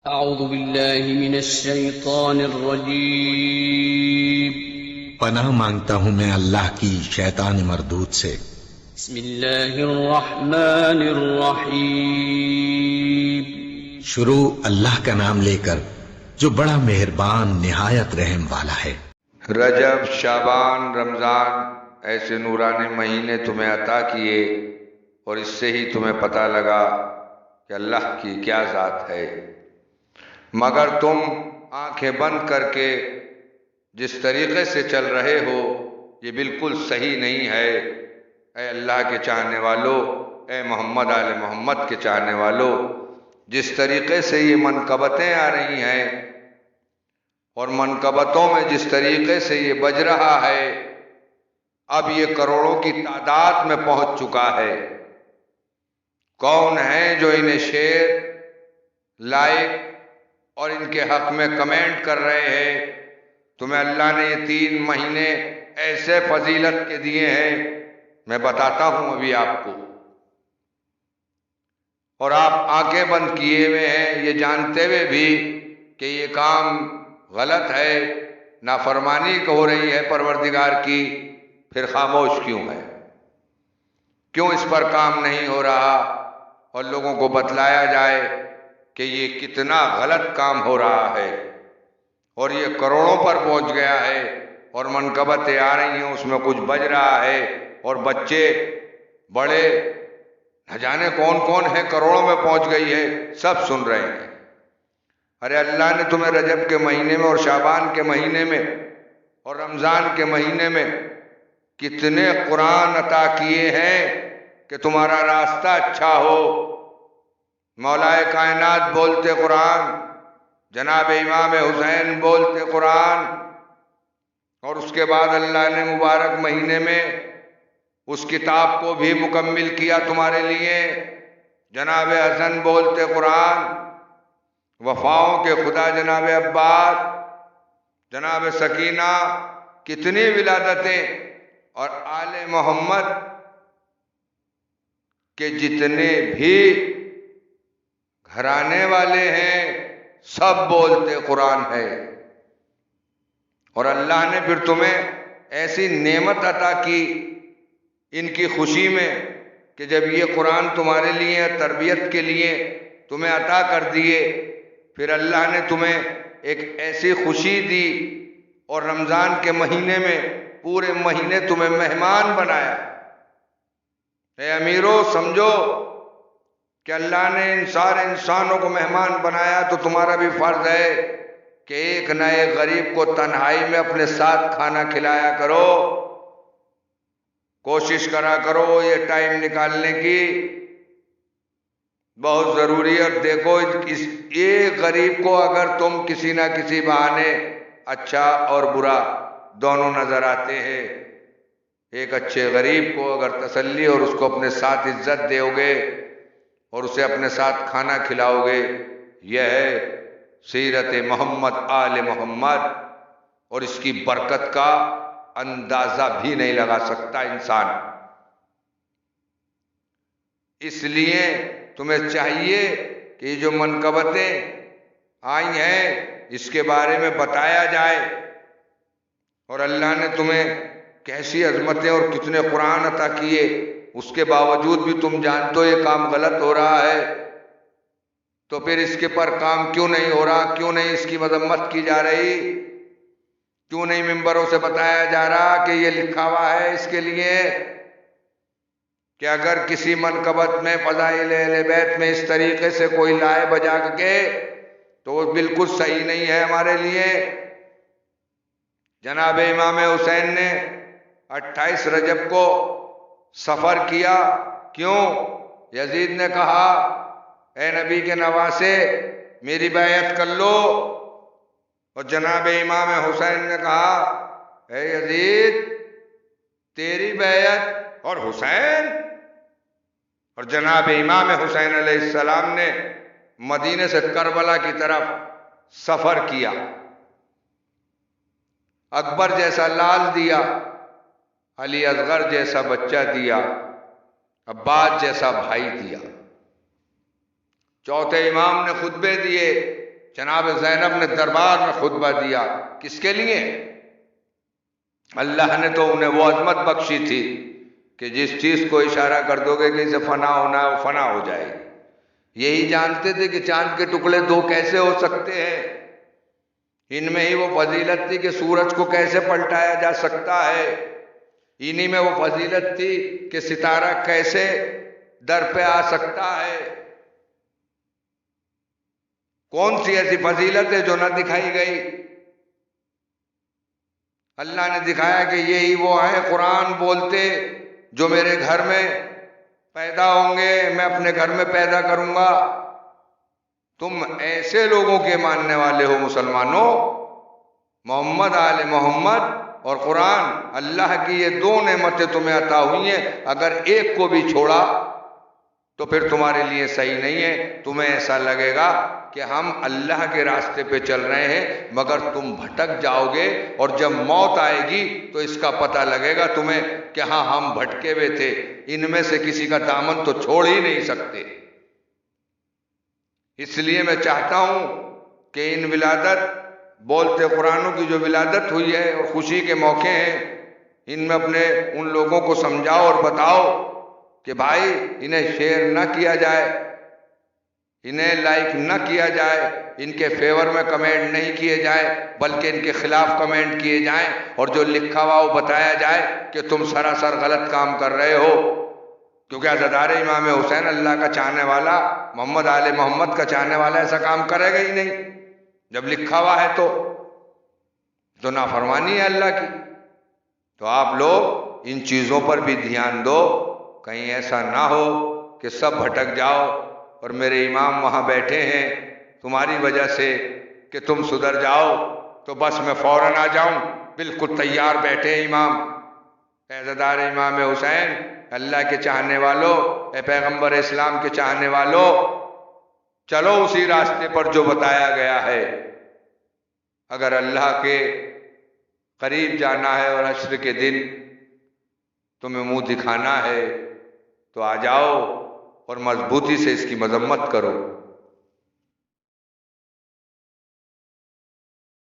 اعوذ باللہ من الشیطان الرجیم پناہ مانگتا ہوں میں اللہ کی شیطان مردود سے۔ بسم اللہ الرحمن الرحیم شروع اللہ کا نام لے کر جو بڑا مہربان نہایت رحم والا ہے۔ رجب، شعبان، رمضان ایسے نورانی مہینے تمہیں عطا کیے اور اس سے ہی تمہیں پتہ لگا کہ اللہ کی کیا ذات ہے، مگر تم آنکھیں بند کر کے جس طریقے سے چل رہے ہو یہ بالکل صحیح نہیں ہے۔ اے اللہ کے چاہنے والو، اے محمد آل محمد کے چاہنے والو، جس طریقے سے یہ منقبتیں آ رہی ہیں اور منقبتوں میں جس طریقے سے یہ بج رہا ہے، اب یہ کروڑوں کی تعداد میں پہنچ چکا ہے۔ کون ہیں جو انہیں شیئر، لائک اور ان کے حق میں کمنٹ کر رہے ہیں؟ تمہیں اللہ نے یہ 3 مہینے ایسے فضیلت کے دیے ہیں، میں بتاتا ہوں ابھی آپ کو، اور آپ آنکھیں بند کیے ہوئے ہیں یہ جانتے ہوئے بھی کہ یہ کام غلط ہے، نافرمانی ہو رہی ہے پروردگار کی، پھر خاموش کیوں ہے؟ کیوں اس پر کام نہیں ہو رہا اور لوگوں کو بتلایا جائے کہ یہ کتنا غلط کام ہو رہا ہے اور یہ کروڑوں پر پہنچ گیا ہے اور منقبتیں آ رہی ہیں، اس میں کچھ بج رہا ہے اور بچے بڑے نہ جانے کون کون ہیں کروڑوں میں پہنچ گئی ہے، سب سن رہے ہیں۔ ارے اللہ نے تمہیں رجب کے مہینے میں اور شعبان کے مہینے میں اور رمضان کے مہینے میں کتنے قرآن عطا کیے ہیں کہ تمہارا راستہ اچھا ہو۔ مولا کائنات بولتے قرآن، جناب امام حسین بولتے قرآن، اور اس کے بعد اللہ نے مبارک مہینے میں اس کتاب کو بھی مکمل کیا تمہارے لیے۔ جناب حسن بولتے قرآن، وفاؤں کے خدا جناب عباس، جناب سکینہ، کتنی ولادتیں، اور آل محمد کے جتنے بھی گھرانے والے ہیں سب بولتے قرآن ہے۔ اور اللہ نے پھر تمہیں ایسی نعمت عطا کی ان کی خوشی میں کہ جب یہ قرآن تمہارے لیے تربیت کے لیے تمہیں عطا کر دیے، پھر اللہ نے تمہیں ایک ایسی خوشی دی اور رمضان کے مہینے میں پورے مہینے تمہیں مہمان بنایا۔ اے امیرو سمجھو کہ اللہ نے ان سارے انسانوں کو مہمان بنایا تو تمہارا بھی فرض ہے کہ ایک نہ ایک غریب کو تنہائی میں اپنے ساتھ کھانا کھلایا کرو، کوشش کرا کرو یہ ٹائم نکالنے کی، بہت ضروری ہے۔ اور دیکھو اس ایک غریب کو اگر تم کسی نہ کسی بہانے اچھا اور برا دونوں نظر آتے ہیں، ایک اچھے غریب کو اگر تسلی اور اس کو اپنے ساتھ عزت دو گے اور اسے اپنے ساتھ کھانا کھلاؤ گے، یہ ہے سیرت محمد آل محمد، اور اس کی برکت کا اندازہ بھی نہیں لگا سکتا انسان۔ اس لیے تمہیں چاہیے کہ یہ جو منقبتیں آئی ہیں اس کے بارے میں بتایا جائے، اور اللہ نے تمہیں کیسی عظمتیں اور کتنے قرآن عطا کیے، اس کے باوجود بھی تم جانتے ہو یہ کام غلط ہو رہا ہے، تو پھر اس کے پر کام کیوں نہیں ہو رہا؟ کیوں نہیں اس کی مذمت کی جا رہی؟ کیوں نہیں ممبروں سے بتایا جا رہا کہ یہ لکھا ہوا ہے اس کے لیے کہ اگر کسی منقبت میں فضائل اہل بیت میں اس طریقے سے کوئی لائے بجا کے تو وہ بالکل صحیح نہیں ہے ہمارے لیے۔ جناب امام حسین نے 28 رجب کو سفر کیا، کیوں؟ یزید نے کہا اے نبی کے نواسے میری بیعت کر لو، اور جناب امام حسین نے کہا اے یزید تیری بیعت اور حسین؟ اور جناب امام حسین علیہ السلام نے مدینے سے کربلا کی طرف سفر کیا، اکبر جیسا لال دیا، علی اصغر جیسا بچہ دیا، عباس جیسا بھائی دیا، چوتھے امام نے خطبے دیے، جناب زینب نے دربار میں خطبہ دیا، کس کے لیے؟ اللہ نے تو انہیں وہ عظمت بخشی تھی کہ جس چیز کو اشارہ کر دو گے کہ اسے فنا ہونا ہے وہ فنا ہو جائے گی۔ یہی جانتے تھے کہ چاند کے ٹکڑے دو کیسے ہو سکتے ہیں، ان میں ہی وہ فضیلت تھی کہ سورج کو کیسے پلٹایا جا سکتا ہے، انہی میں وہ فضیلت تھی کہ ستارہ کیسے در پہ آ سکتا ہے۔ کون سی ایسی فضیلت ہے جو نہ دکھائی گئی؟ اللہ نے دکھایا کہ یہی وہ ہیں قرآن بولتے جو میرے گھر میں پیدا ہوں گے، میں اپنے گھر میں پیدا کروں گا۔ تم ایسے لوگوں کے ماننے والے ہو مسلمانوں، محمد آل محمد اور قرآن، اللہ کی یہ دو نعمتیں تمہیں عطا ہوئی ہیں، اگر ایک کو بھی چھوڑا تو پھر تمہارے لیے صحیح نہیں ہے۔ تمہیں ایسا لگے گا کہ ہم اللہ کے راستے پہ چل رہے ہیں، مگر تم بھٹک جاؤ گے، اور جب موت آئے گی تو اس کا پتہ لگے گا تمہیں کہ ہاں ہم بھٹکے ہوئے تھے، ان میں سے کسی کا دامن تو چھوڑ ہی نہیں سکتے۔ اس لیے میں چاہتا ہوں کہ ان ولادت بولتے قرآنوں کی جو ولادت ہوئی ہے اور خوشی کے موقع ہیں، ان میں اپنے ان لوگوں کو سمجھاؤ اور بتاؤ کہ بھائی انہیں شیئر نہ کیا جائے، انہیں لائک نہ کیا جائے، ان کے فیور میں کمنٹ نہیں کیے جائیں، بلکہ ان کے خلاف کمنٹ کیے جائیں، اور جو لکھا ہوا وہ بتایا جائے کہ تم سراسر غلط کام کر رہے ہو، کیونکہ عزادار امام حسین اللہ کا چاہنے والا، محمد آل محمد کا چاہنے والا ایسا کام کرے گا ہی نہیں۔ جب لکھا ہوا ہے تو نافرمانی ہے اللہ کی۔ تو آپ لوگ ان چیزوں پر بھی دھیان دو، کہیں ایسا نہ ہو کہ سب بھٹک جاؤ اور میرے امام وہاں بیٹھے ہیں تمہاری وجہ سے کہ تم سدھر جاؤ تو بس میں فوراً آ جاؤں، بالکل تیار بیٹھے امام۔ اے عزادار امام حسین، اللہ کے چاہنے والوں، اے پیغمبر اسلام کے چاہنے والوں، چلو اسی راستے پر جو بتایا گیا ہے۔ اگر اللہ کے قریب جانا ہے اور حشر کے دن تمہیں منہ دکھانا ہے تو آ جاؤ اور مضبوطی سے اس کی مذمت کرو۔